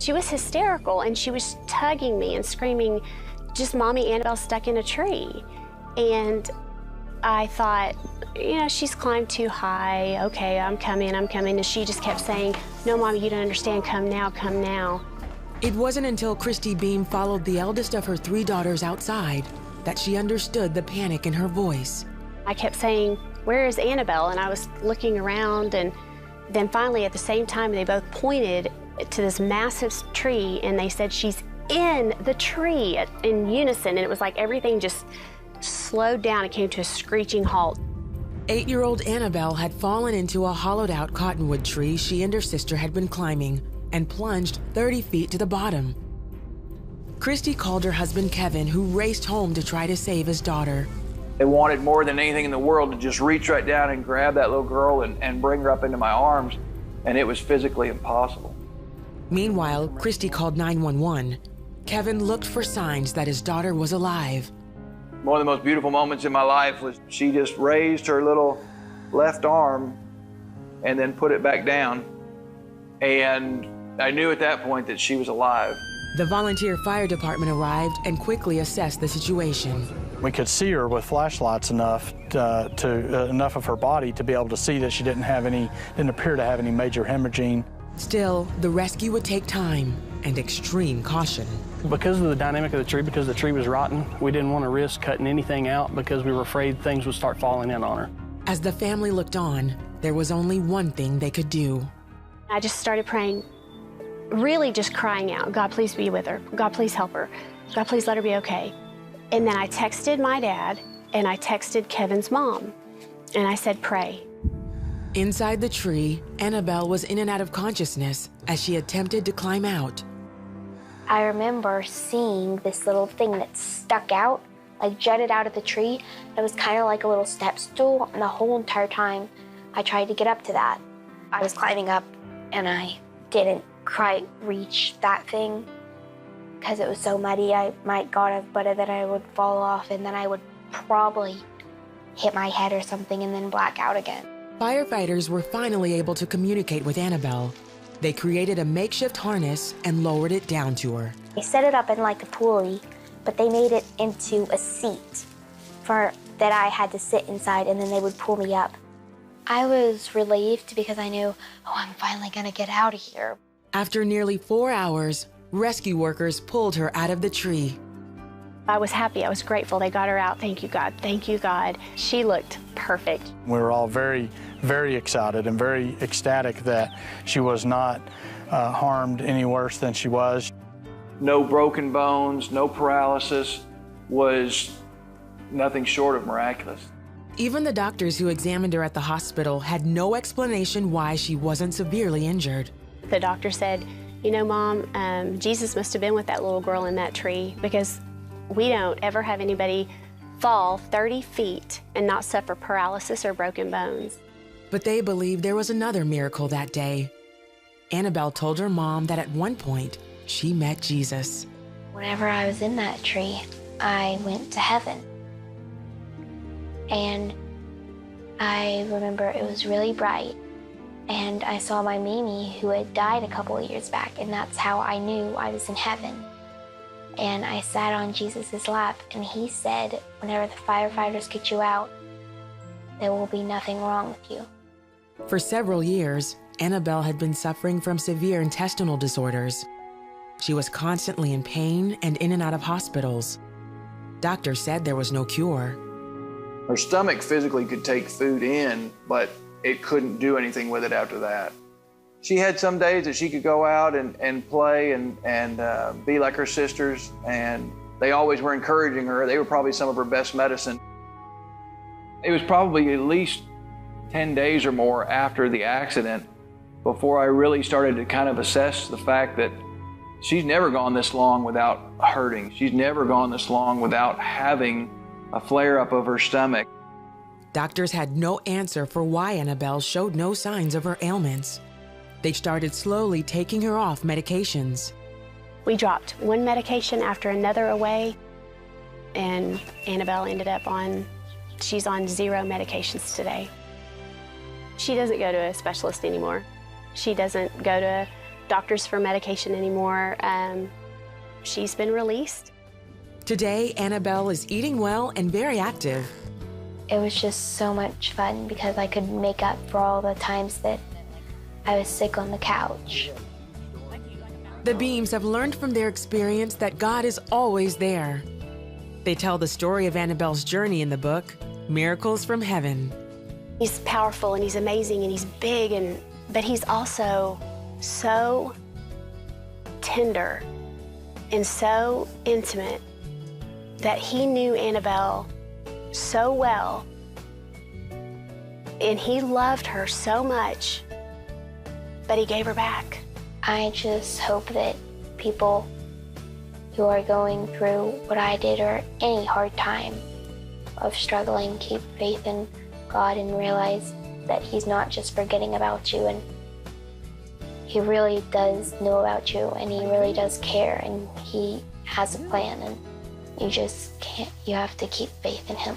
She was hysterical, and she was tugging me and screaming, just Mommy Annabelle stuck in a tree. And I thought, you know, she's climbed too high. Okay, I'm coming, I'm coming. And she just kept saying, no, Mommy, you don't understand. Come now, come now. It wasn't until Christy Beam followed the eldest of her 3 daughters outside that she understood the panic in her voice. I kept saying, where is Annabelle? And I was looking around, and then finally at the same time, they both pointed to this massive tree, and they said, she's in the tree, in unison. And it was like everything just slowed down. It came to a screeching halt. 8-year-old Annabelle had fallen into a hollowed-out cottonwood tree she and her sister had been climbing and plunged 30 feet to the bottom. Christy called her husband Kevin, who raced home to try to save his daughter. They wanted more than anything in the world to just reach right down and grab that little girl and bring her up into my arms, and it was physically impossible. Meanwhile, Christy called 911. Kevin looked for signs that his daughter was alive. One of the most beautiful moments in my life was she just raised her little left arm and then put it back down. And I knew at that point that she was alive. The volunteer fire department arrived and quickly assessed the situation. We could see her with flashlights enough enough of her body to be able to see that she didn't appear to have any major hemorrhaging. Still, the rescue would take time and extreme caution. Because of the dynamic of the tree, because the tree was rotten, we didn't want to risk cutting anything out because we were afraid things would start falling in on her. As the family looked on, there was only one thing they could do. I just started praying, really just crying out, God, please be with her. God, please help her. God, please let her be okay. And then I texted my dad, and I texted Kevin's mom, and I said, pray. Inside the tree, Annabelle was in and out of consciousness as she attempted to climb out. I remember seeing this little thing that stuck out, like jutted out of the tree. It was kind of like a little step stool, and the whole entire time I tried to get up to that. I was climbing up, and I didn't quite reach that thing because it was so muddy. I might got a butter that I would fall off, and then I would probably hit my head or something and then black out again. Firefighters were finally able to communicate with Annabelle. They created a makeshift harness and lowered it down to her. They set it up in like a pulley, but they made it into a seat that I had to sit inside, and then they would pull me up. I was relieved because I knew, oh, I'm finally gonna get out of here. After nearly 4 hours, rescue workers pulled her out of the tree. I was happy, I was grateful. They got her out. Thank you, God. Thank you, God. She looked perfect. We were all very, very excited and very ecstatic that she was not harmed any worse than she was. No broken bones, no paralysis, was nothing short of miraculous. Even the doctors who examined her at the hospital had no explanation why she wasn't severely injured. The doctor said, you know, Mom, Jesus must have been with that little girl in that tree, because we don't ever have anybody fall 30 feet and not suffer paralysis or broken bones. But they believed there was another miracle that day. Annabelle told her mom that at one point, she met Jesus. Whenever I was in that tree, I went to heaven. And I remember it was really bright. And I saw my Mimi, who had died a couple of years back, and that's how I knew I was in heaven. And I sat on Jesus' lap, and he said, whenever the firefighters get you out, there will be nothing wrong with you. For several years, Annabelle had been suffering from severe intestinal disorders. She was constantly in pain and in and out of hospitals. Doctors said there was no cure. Her stomach physically could take food in, but it couldn't do anything with it after that. She had some days that she could go out and play and be like her sisters, and they always were encouraging her. They were probably some of her best medicine. It was probably at least 10 days or more after the accident before I really started to kind of assess the fact that she's never gone this long without hurting. She's never gone this long without having a flare-up of her stomach. Doctors had no answer for why Annabelle showed no signs of her ailments. They started slowly taking her off medications. We dropped one medication after another away, and Annabelle ended up she's on 0 medications today. She doesn't go to a specialist anymore. She doesn't go to doctors for medication anymore. She's been released. Today, Annabelle is eating well and very active. It was just so much fun because I could make up for all the times that I was sick on the couch. The Beams have learned from their experience that God is always there. They tell the story of Annabelle's journey in the book, Miracles from Heaven. He's powerful and he's amazing and he's big, but he's also so tender and so intimate that he knew Annabelle so well, and he loved her so much that he gave her back. I just hope that people who are going through what I did or any hard time of struggling keep faith in God and realize that he's not just forgetting about you, and he really does know about you, and he really does care, and he has a plan, and you have to keep faith in him.